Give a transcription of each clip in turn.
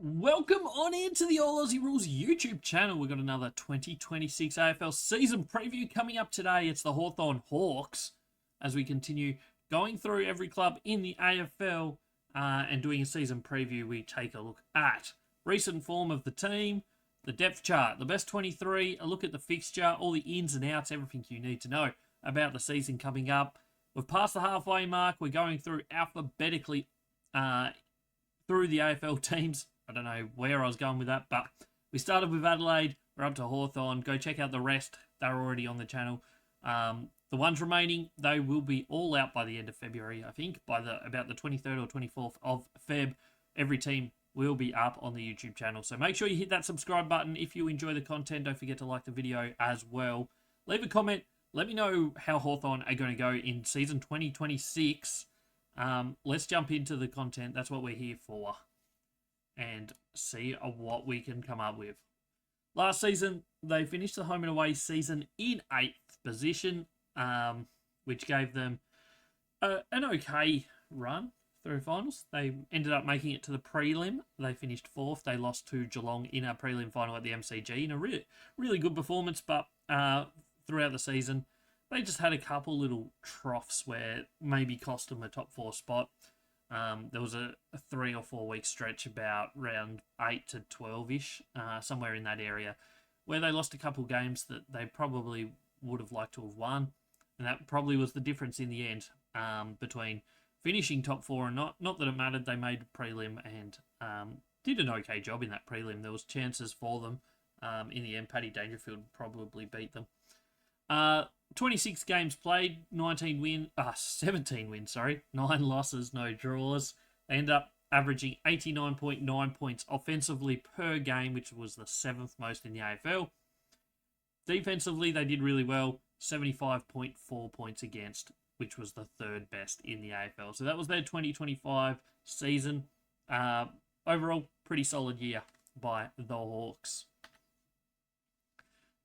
Welcome on into the All Aussie Rules YouTube channel. We've got another 2026 AFL season preview coming up today. It's the Hawthorn Hawks as we continue going through every club in the AFL and doing a season preview. We take a look at recent form of the team, the depth chart, the best 23, a look at the fixture, all the ins and outs, everything you need to know about the season coming up. We've passed the halfway mark. We're going through alphabetically through the AFL teams. I don't know where I was going with that, but we started with Adelaide. We're up to Hawthorn. Go check out the rest. They're already on the channel. The ones remaining, they will be all out by the end of February, I think. By about the 23rd or 24th of Feb, every team will be up on the YouTube channel. So make sure you hit that subscribe button if you enjoy the content. Don't forget to like the video as well. Leave a comment. Let me know how Hawthorn are going to go in season 2026. Let's jump into the content. That's what we're here for. And see what we can come up with. Last season, they finished the home and away season in 8th position, which gave them an okay run through finals. They ended up making it to the prelim. They finished 4th. They lost to Geelong in a prelim final at the MCG in a really good performance, but throughout the season, they just had a couple little troughs where maybe cost them a top 4 spot. There was a 3 or 4 week stretch about round 8 to 12-ish, somewhere in that area, where they lost a couple games that they probably would have liked to have won. And that probably was the difference in the end between finishing top 4 and not. Not that it mattered. They made prelim and did an okay job in that prelim. There was chances for them. In the end, Paddy Dangerfield probably beat them. 26 games played, 17 wins, 9 losses, no draws. They end up averaging 89.9 points offensively per game, which was the 7th most in the AFL. Defensively, they did really well, 75.4 points against, which was the 3rd best in the AFL. So that was their 2025 season. Overall, pretty solid year by the Hawks.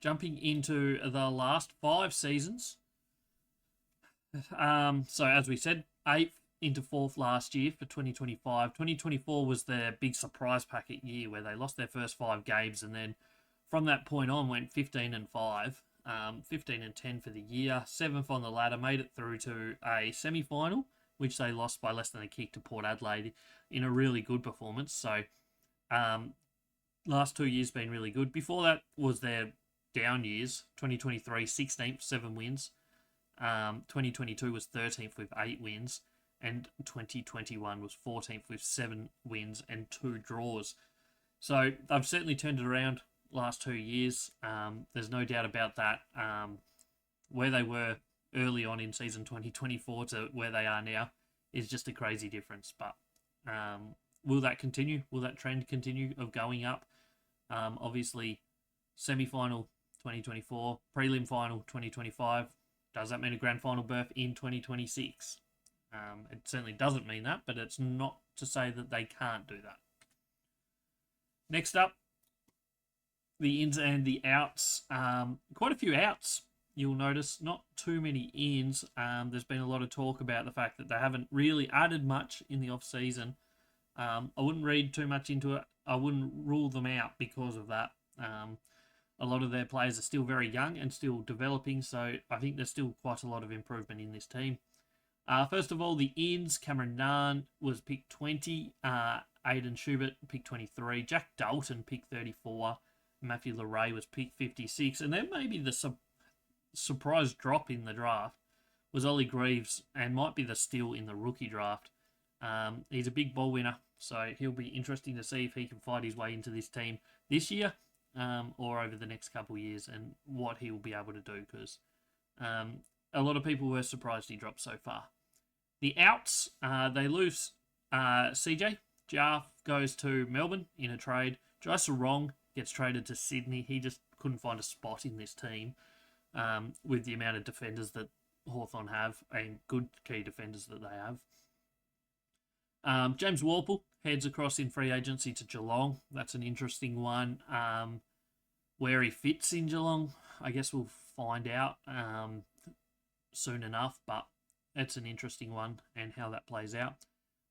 Jumping into the last 5 seasons. So as we said, 8th into 4th last year for 2025. 2024 was their big surprise packet year where they lost their first 5 games and then from that point on went 15-5, 15-10 for the year, 7th on the ladder, made it through to a semi-final, which they lost by less than a kick to Port Adelaide in a really good performance. So last 2 years been really good. Before that was their down years. 2023, 16th, 7 wins. 2022 was 13th with 8 wins. And 2021 was 14th with 7 wins and 2 draws. So they've certainly turned it around last 2 years. There's no doubt about that. Where they were early on in season 2024 to where they are now is just a crazy difference. But will that continue? Will that trend continue of going up? Obviously, semi-final 2024, prelim final 2025. Does that mean a grand final berth in 2026? It certainly doesn't mean that, but it's not to say that they can't do that. Next up, the ins and the outs. Quite a few outs, you'll notice. Not too many ins. There's been a lot of talk about the fact that they haven't really added much in the off-season. I wouldn't read too much into it. I wouldn't rule them out because of that. A lot of their players are still very young and still developing, so I think there's still quite a lot of improvement in this team. First of all, the ins. Cameron Nunn was picked 20. Aidan Schubert picked 23. Jack Dalton picked 34. Matthew Leray was picked 56. And then maybe the surprise drop in the draft was Ollie Greaves and might be the steal in the rookie draft. He's a big ball winner, so he'll be interesting to see if he can fight his way into this team this year. Or over the next couple of years and what he will be able to do because a lot of people were surprised he dropped so far. The outs, they lose CJ. Jaff goes to Melbourne in a trade. Jai Sarong gets traded to Sydney. He just couldn't find a spot in this team with the amount of defenders that Hawthorn have and good key defenders that they have. James Warple heads across in free agency to Geelong. That's an interesting one. Where he fits in Geelong, I guess we'll find out soon enough, but it's an interesting one and how that plays out.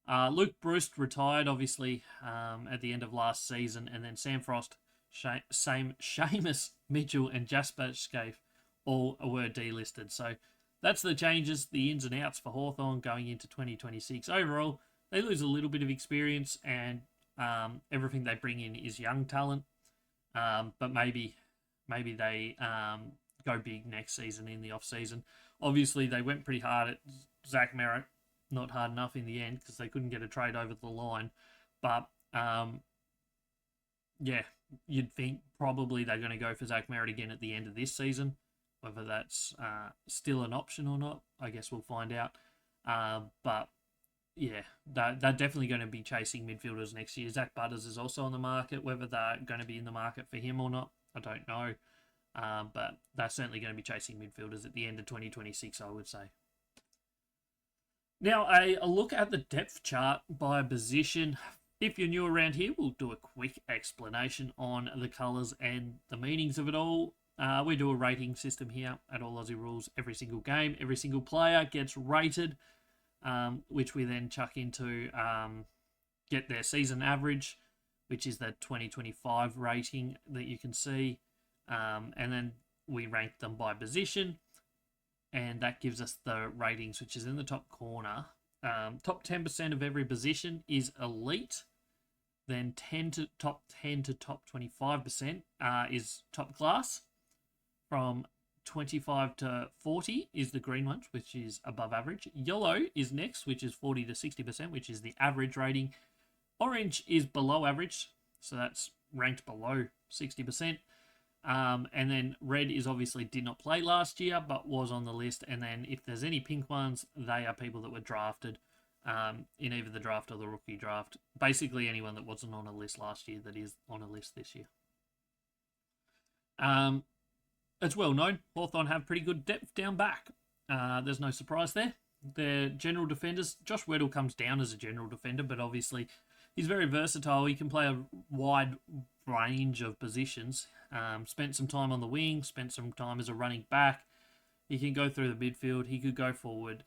Luke Bruce retired, obviously, at the end of last season, and then Sam Frost, Seamus Mitchell, and Jasper Scaife all were delisted. So that's the changes, the ins and outs for Hawthorn going into 2026. Overall, they lose a little bit of experience, and everything they bring in is young talent. But maybe they go big next season in the off season. Obviously, they went pretty hard at Zach Merritt, not hard enough in the end because they couldn't get a trade over the line. But yeah, you'd think probably they're going to go for Zach Merritt again at the end of this season. Whether that's still an option or not, I guess we'll find out. But yeah, they're definitely going to be chasing midfielders next year. Zach Butters is also on the market. Whether they're going to be in the market for him or not, I don't know. But they're certainly going to be chasing midfielders at the end of 2026, I would say. Now, a look at the depth chart by position. If you're new around here, we'll do a quick explanation on the colours and the meanings of it all. We do a rating system here at All Aussie Rules. Every single game, every single player gets rated, which we then chuck into get their season average, which is the 2025 rating that you can see. And then we rank them by position, and that gives us the ratings, which is in the top corner. Top 10% of every position is elite. Then top 10 to top 25% is top class. From 25 to 40 is the green ones, which is above average. Yellow is next, which is 40 to 60%, which is the average rating. Orange is below average, so that's ranked below 60%. And then red is obviously did not play last year, but was on the list. And then if there's any pink ones, they are people that were drafted in either the draft or the rookie draft. Basically anyone that wasn't on a list last year that is on a list this year. It's well known, Hawthorn have pretty good depth down back. There's no surprise there. Their general defenders, Josh Weddle comes down as a general defender, but obviously he's very versatile. He can play a wide range of positions. Spent some time on the wing, spent some time as a running back. He can go through the midfield. He could go forward.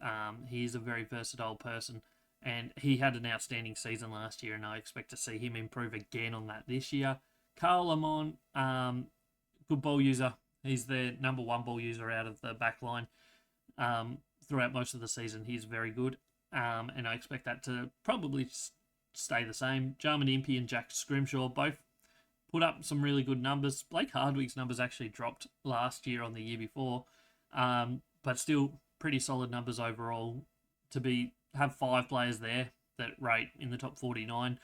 He is a very versatile person, and he had an outstanding season last year, and I expect to see him improve again on that this year. Carl Lamont, good ball user. He's their number one ball user out of the back line. Throughout most of the season, he's very good, and I expect that to probably stay the same. Jarman Impey and Jack Scrimshaw both put up some really good numbers. Blake Hardwick's numbers actually dropped last year on the year before, but still pretty solid numbers overall. To have 5 players there that rate in the top 49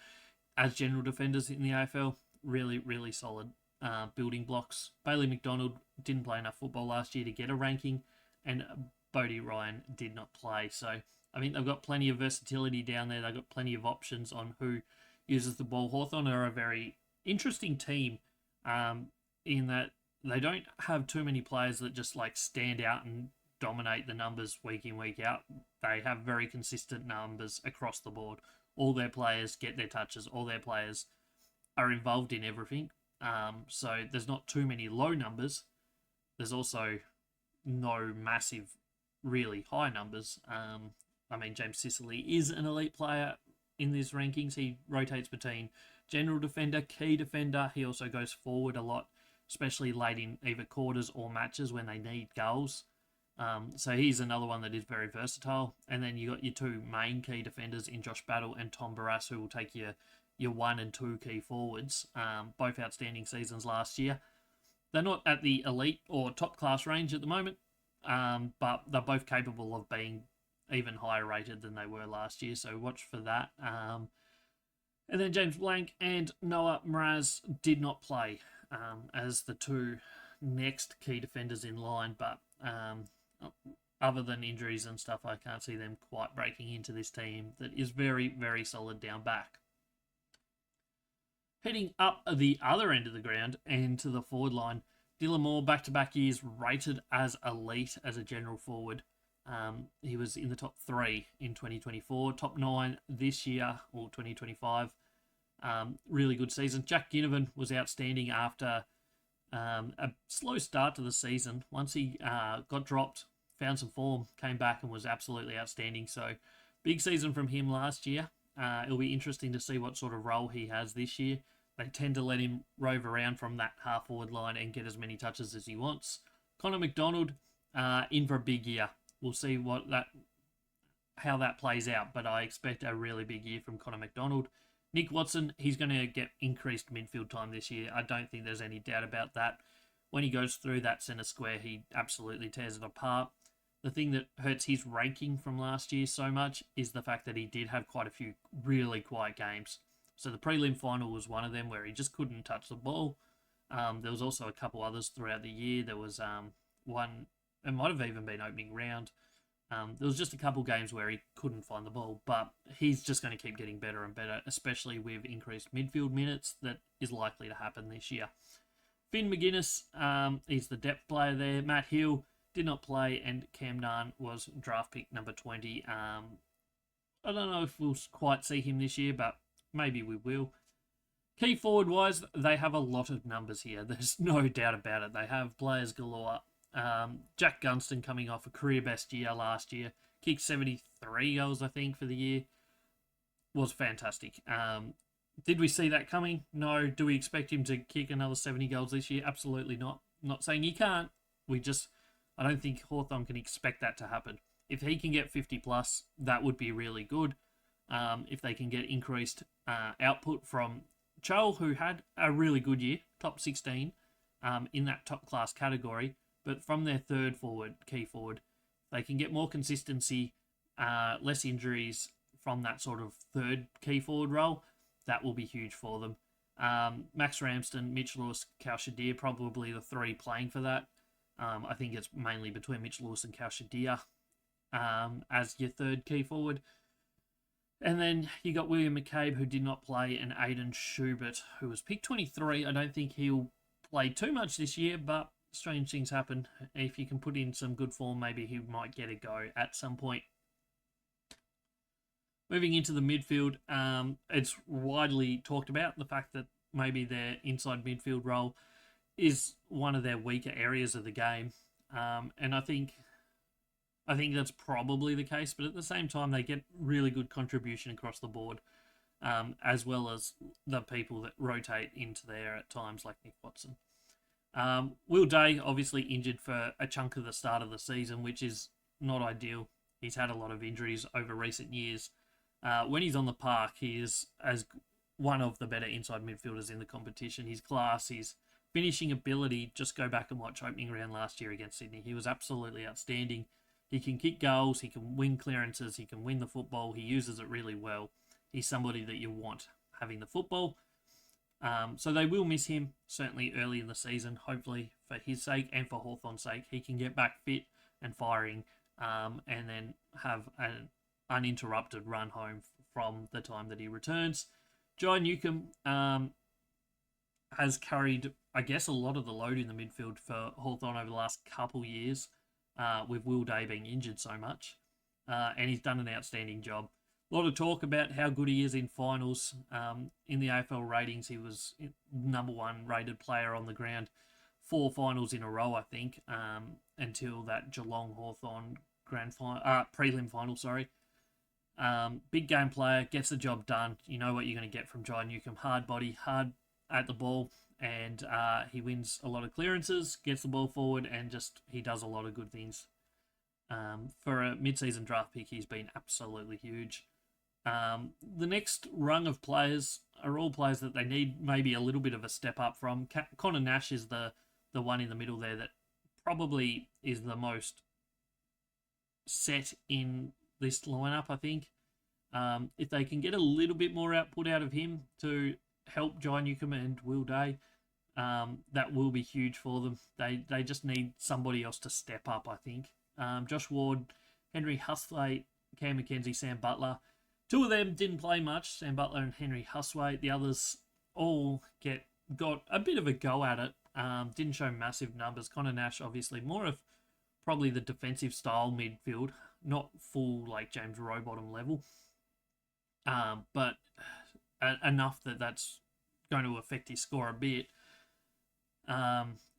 as general defenders in the AFL, really, really solid building blocks. Bailey McDonald didn't play enough football last year to get a ranking, and Bodie Ryan did not play. So I think they've got plenty of versatility down there. They've got plenty of options on who uses the ball. Hawthorn are a very interesting team in that they don't have too many players that just like stand out and dominate the numbers week in, week out. They have very consistent numbers across the board. All their players get their touches. All their players are involved in everything. So there's not too many low numbers. There's also no massive, really high numbers. I mean, James Sicily is an elite player in these rankings. He rotates between general defender, key defender. He also goes forward a lot, especially late in either quarters or matches when they need goals. So he's another one that is very versatile. And then you got your 2 main key defenders in Josh Battle and Tom Barras, who will take your 1 and 2 key forwards. Both outstanding seasons last year. They're not at the elite or top class range at the moment, but they're both capable of being even higher rated than they were last year, so watch for that. And then James Blank and Noah Mraz did not play as the 2 next key defenders in line, but other than injuries and stuff, I can't see them quite breaking into this team that is very, very solid down back. Heading up the other end of the ground and to the forward line, Dylan Moore, back-to-back years, rated as elite as a general forward. He was in the top 3 in 2024, top 9 this year, or 2025. Really good season. Jack Ginnivan was outstanding after a slow start to the season. Once he got dropped, found some form, came back and was absolutely outstanding. So big season from him last year. It'll be interesting to see what sort of role he has this year. They tend to let him rove around from that half forward line and get as many touches as he wants. Connor McDonald, in for a big year. We'll see how that plays out, but I expect a really big year from Connor McDonald. Nick Watson, he's going to get increased midfield time this year. I don't think there's any doubt about that. When he goes through that centre square, he absolutely tears it apart. The thing that hurts his ranking from last year so much is the fact that he did have quite a few really quiet games. So the prelim final was one of them where he just couldn't touch the ball. There was also a couple others throughout the year. There was one, it might have even been opening round. There was just a couple games where he couldn't find the ball, but he's just going to keep getting better and better, especially with increased midfield minutes that is likely to happen this year. Finn McGuinness, he's the depth player there. Matt Hill did not play, and Cam Nunn was draft pick number 20. I don't know if we'll quite see him this year, but maybe we will. Key forward-wise, they have a lot of numbers here. There's no doubt about it. They have players galore. Jack Gunston coming off a career best year last year, kicked 73 goals, I think, for the year. Was fantastic. Did we see that coming? No. Do we expect him to kick another 70 goals this year? Absolutely not. I'm not saying he can't. I don't think Hawthorn can expect that to happen. If he can get 50 plus, that would be really good. If they can get increased output from Chol, who had a really good year, top 16 in that top class category. But from their third forward, key forward, they can get more consistency, less injuries from that sort of third key forward role. That will be huge for them. Max Ramsden, Mitch Lewis, Cal Shadir, probably the three playing for that. I think it's mainly between Mitch Lewis and Cal Shadir as your third key forward. And then you got William McCabe, who did not play, and Aidan Schubert, who was picked 23. I don't think he'll play too much this year, but strange things happen. If you can put in some good form, maybe he might get a go at some point. Moving into the midfield, it's widely talked about the fact that maybe their inside midfield role is one of their weaker areas of the game. And I think that's probably the case, but at the same time, they get really good contribution across the board, as well as the people that rotate into there at times, like Nick Watson. Will Day, obviously injured for a chunk of the start of the season, which is not ideal. He's had a lot of injuries over recent years. When he's on the park, he is as one of the better inside midfielders in the competition. His class, his finishing ability, just go back and watch opening round last year against Sydney. He was absolutely outstanding. He can kick goals, he can win clearances, he can win the football. He uses it really well. He's somebody that you want having the football. So they will miss him, certainly early in the season. Hopefully, for his sake and for Hawthorn's sake, he can get back fit and firing, and then have an uninterrupted run home from the time that he returns. Jai Newcomb has carried, I guess, a lot of the load in the midfield for Hawthorn over the last couple years, with Will Day being injured so much, and he's done an outstanding job. A lot of talk about how good he is in finals. In the AFL ratings, he was number one rated player on the ground 4 finals in a row, I think, until that Geelong Hawthorn prelim final. Big game player, gets the job done. You know what you're going to get from Jai Newcomb. Hard body, hard at the ball, and he wins a lot of clearances, gets the ball forward, and just he does a lot of good things. For a mid-season draft pick, he's been absolutely huge. The next rung of players are all players that they need maybe a little bit of a step up from. Connor Nash is the one in the middle there that probably is the most set in this lineup, I think. If they can get a little bit more output out of him to help Jai Newcomb and Will Day, that will be huge for them. They just need somebody else to step up, I think. Josh Ward, Henry Husthwaite, Cam McKenzie, Sam Butler. 2 of them didn't play much, Sam Butler and Henry Husthwaite. The others all got a bit of a go at it. Didn't show massive numbers. Connor Nash, obviously, more of probably the defensive style midfield, not full like James Rowbottom level. But enough that's going to affect his score a bit,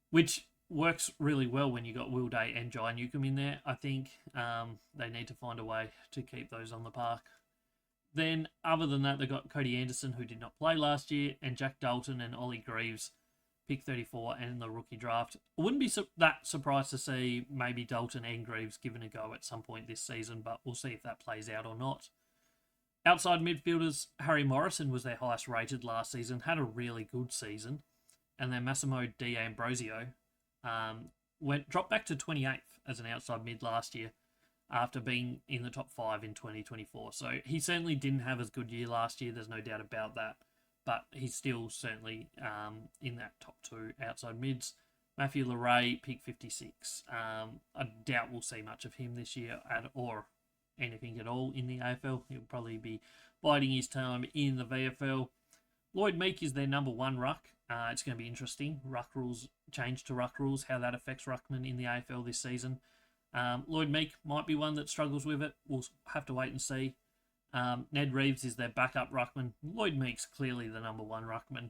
which works really well when you got Will Day and Jai Newcomb in there. I think they need to find a way to keep those on the park. Then, other than that, they've got Cody Anderson, who did not play last year, and Jack Dalton and Ollie Greaves, pick 34, and the rookie draft. I wouldn't be that surprised to see maybe Dalton and Greaves given a go at some point this season, but we'll see if that plays out or not. Outside midfielders, Harry Morrison was their highest rated last season, had a really good season. And then Massimo D'Ambrosio dropped back to 28th as an outside mid last year after being in the top 5 in 2024. So he certainly didn't have as good year last year, there's no doubt about that. But he's still certainly in that top 2 outside mids. Matthew Leray, pick 56. I doubt we'll see much of him this year or anything at all in the AFL. He'll probably be biding his time in the VFL. Lloyd Meek is their number 1 ruck. It's going to be interesting. Ruck rules change to ruck rules, how that affects ruckman in the AFL this season. Lloyd Meek might be one that struggles with it. We'll have to wait and see. Ned Reeves is their backup ruckman. Lloyd Meek's clearly the number 1 ruckman.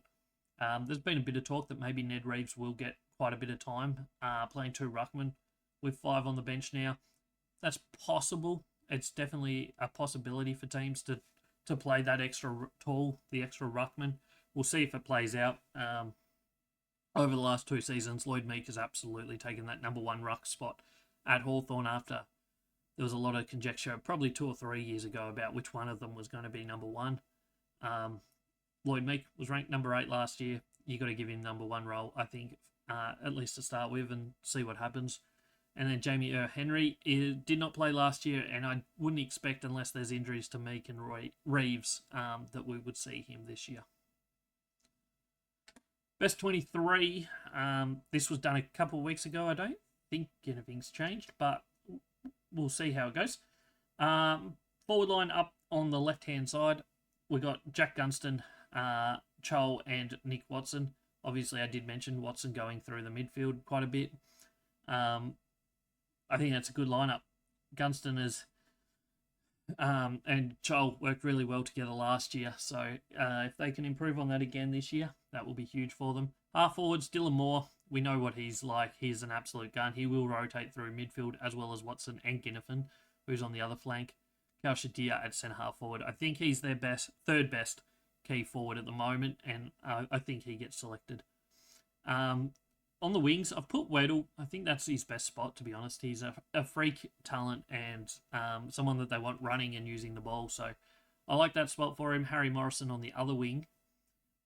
There's been a bit of talk that maybe Ned Reeves will get quite a bit of time playing 2 ruckman with 5 on the bench now. That's possible. It's definitely a possibility for teams to play that extra tall, the extra ruckman. We'll see if it plays out. Over the last 2 seasons, Lloyd Meek has absolutely taken that number 1 ruck spot at Hawthorn after there was a lot of conjecture, probably 2 or 3 years ago, about which one of them was going to be number 1. Lloyd Meek was ranked number 8 last year. You got to give him number 1 role, I think, at least to start with, and see what happens. And then Jamie Henry did not play last year, and I wouldn't expect, unless there's injuries to Meek and Reeves, that we would see him this year. Best 23. This was done a couple of weeks ago. I don't think anything's changed, but we'll see how it goes. Forward line up on the left-hand side, we got Jack Gunston, Chol, and Nick Watson. Obviously, I did mention Watson going through the midfield quite a bit. I think that's a good lineup. Gunston and Chol worked really well together last year, so if they can improve on that again this year, that will be huge for them. Half forwards, Dylan Moore. We know what he's like. He's an absolute gun. He will rotate through midfield as well as Watson and Ginnifan, who's on the other flank. Cal Shadir at centre half forward. I think he's their third best key forward at the moment, and I think he gets selected. On the wings, I've put Weddle. I think that's his best spot, to be honest. He's a freak talent and someone that they want running and using the ball. So I like that spot for him. Harry Morrison on the other wing.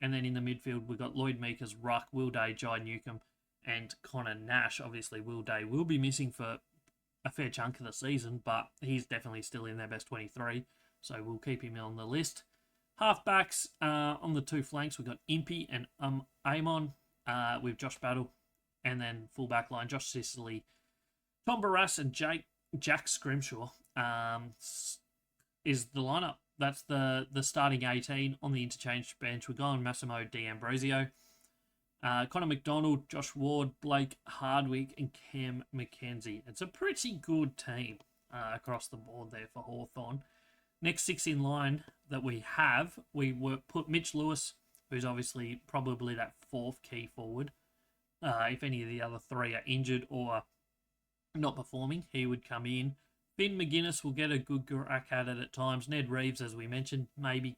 And then in the midfield, we've got Lloyd Meek as ruck, Will Day, Jai Newcomb, and Connor Nash. Obviously, Will Day will be missing for a fair chunk of the season, but he's definitely still in their best 23. So we'll keep him on the list. Halfbacks on the 2 flanks, we've got Impey and Amon with Josh Battle. And then full back line, Josh Sicily, Tom Barras, and Jack Scrimshaw is the lineup. That's the starting 18. On the interchange bench, we're going Massimo D'Ambrosio, Connor McDonald, Josh Ward, Blake Hardwick, and Cam McKenzie. It's a pretty good team across the board there for Hawthorn. Next 6 in line that we have, put Mitch Lewis, who's obviously probably that 4th key forward. If any of the other 3 are injured or not performing, he would come in. Finn McGuinness will get a good crack at it at times. Ned Reeves, as we mentioned, maybe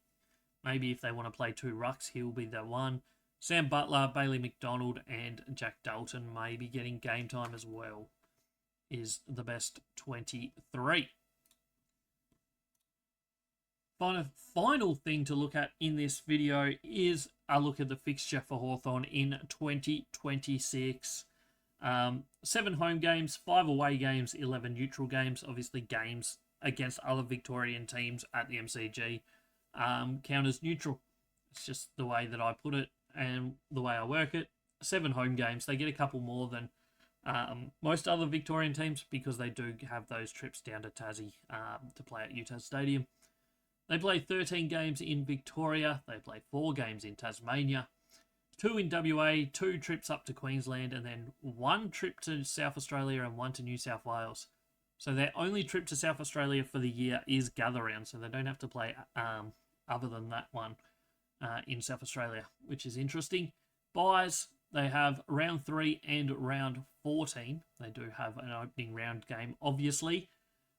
if they want to play 2 rucks, he'll be the one. Sam Butler, Bailey McDonald, and Jack Dalton maybe getting game time as well is the best 23. Final thing to look at in this video is a look at the fixture for Hawthorn in 2026. 7 home games, 5 away games, 11 neutral games. Obviously, games against other Victorian teams at the MCG count as neutral. It's just the way that I put it and the way I work it. 7 home games. They get a couple more than most other Victorian teams because they do have those trips down to Tassie to play at UTAS Stadium. They play 13 games in Victoria. They play 4 games in Tasmania, 2 in WA, 2 trips up to Queensland, and then 1 trip to South Australia and 1 to New South Wales. So their only trip to South Australia for the year is Gather Round, so they don't have to play other than that one in South Australia, which is interesting. Buys, they have round 3 and round 14. They do have an opening round game, obviously.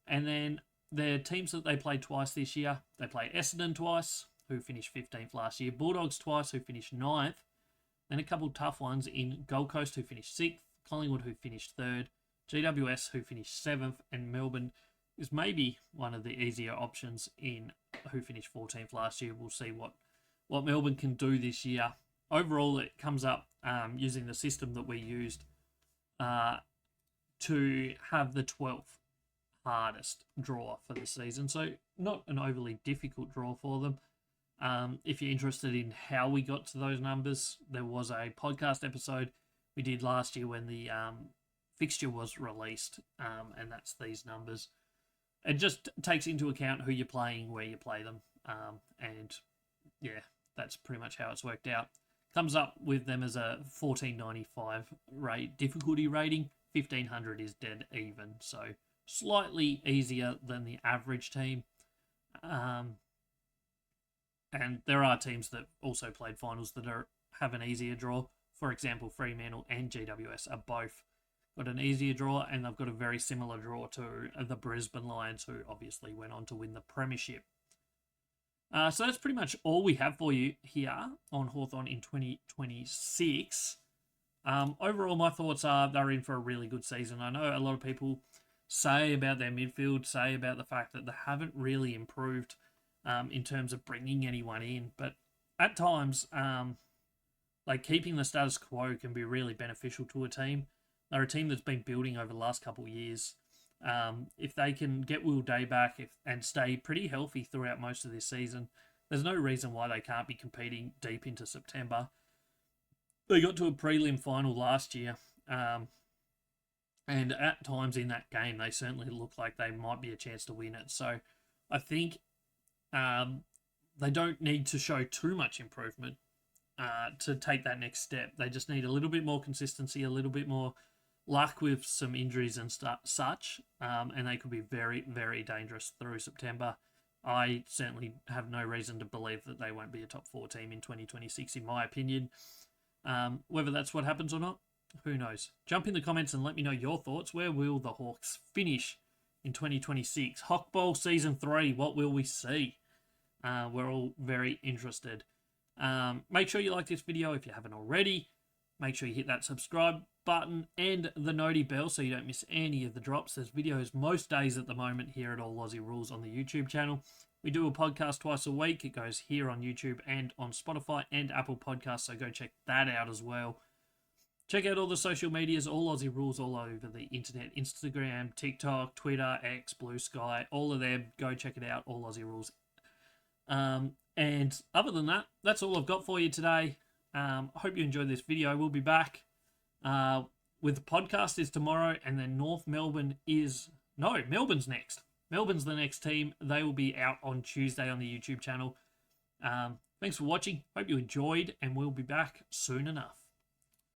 And then their teams that they played twice this year. They play Essendon twice, who finished 15th last year. Bulldogs twice, who finished 9th. Then a couple tough ones in Gold Coast, who finished 6th. Collingwood, who finished 3rd. GWS, who finished 7th. And Melbourne is maybe one of the easier options in who finished 14th last year. We'll see what Melbourne can do this year. Overall, it comes up using the system that we used to have the 12th hardest draw for the season. So not an overly difficult draw for them. If you're interested in how we got to those numbers, there was a podcast episode we did last year when the fixture was released, and that's these numbers. It just takes into account who you're playing, where you play them, and yeah, that's pretty much how it's worked out. Comes up with them as a 1495 difficulty rating. 1500 is dead even, so slightly easier than the average team. And there are teams that also played finals that have an easier draw. For example, Fremantle and GWS are both got an easier draw, and they've got a very similar draw to the Brisbane Lions, who obviously went on to win the premiership. So that's pretty much all we have for you here on Hawthorn in 2026. Overall, my thoughts are they're in for a really good season. I know a lot of people say about their midfield, say about the fact that they haven't really improved in terms of bringing anyone in. But at times, like keeping the status quo can be really beneficial to a team. They're a team that's been building over the last couple of years. If they can get Will Day back and stay pretty healthy throughout most of this season, there's no reason why they can't be competing deep into September. They got to a prelim final last year, and at times in that game, they certainly look like they might be a chance to win it. So I think they don't need to show too much improvement to take that next step. They just need a little bit more consistency, a little bit more luck with some injuries and such, and they could be very, very dangerous through September. I certainly have no reason to believe that they won't be a top 4 team in 2026, in my opinion. Whether that's what happens or not, who knows? Jump in the comments and let me know your thoughts. Where will the Hawks finish in 2026? Hokball Season 3, what will we see? We're all very interested. Make sure you like this video if you haven't already. Make sure you hit that subscribe button and the noti bell so you don't miss any of the drops. There's videos most days at the moment here at All Aussie Rules on the YouTube channel. We do a podcast twice a week. It goes here on YouTube and on Spotify and Apple Podcasts, so go check that out as well. Check out all the social medias, All Aussie Rules all over the internet. Instagram, TikTok, Twitter, X, Blue Sky, all of them. Go check it out, All Aussie Rules. And other than that, that's all I've got for you today. I hope you enjoyed this video. We'll be back with the podcast is tomorrow, and then Melbourne's next. Melbourne's the next team. They will be out on Tuesday on the YouTube channel. Thanks for watching. Hope you enjoyed, and we'll be back soon enough.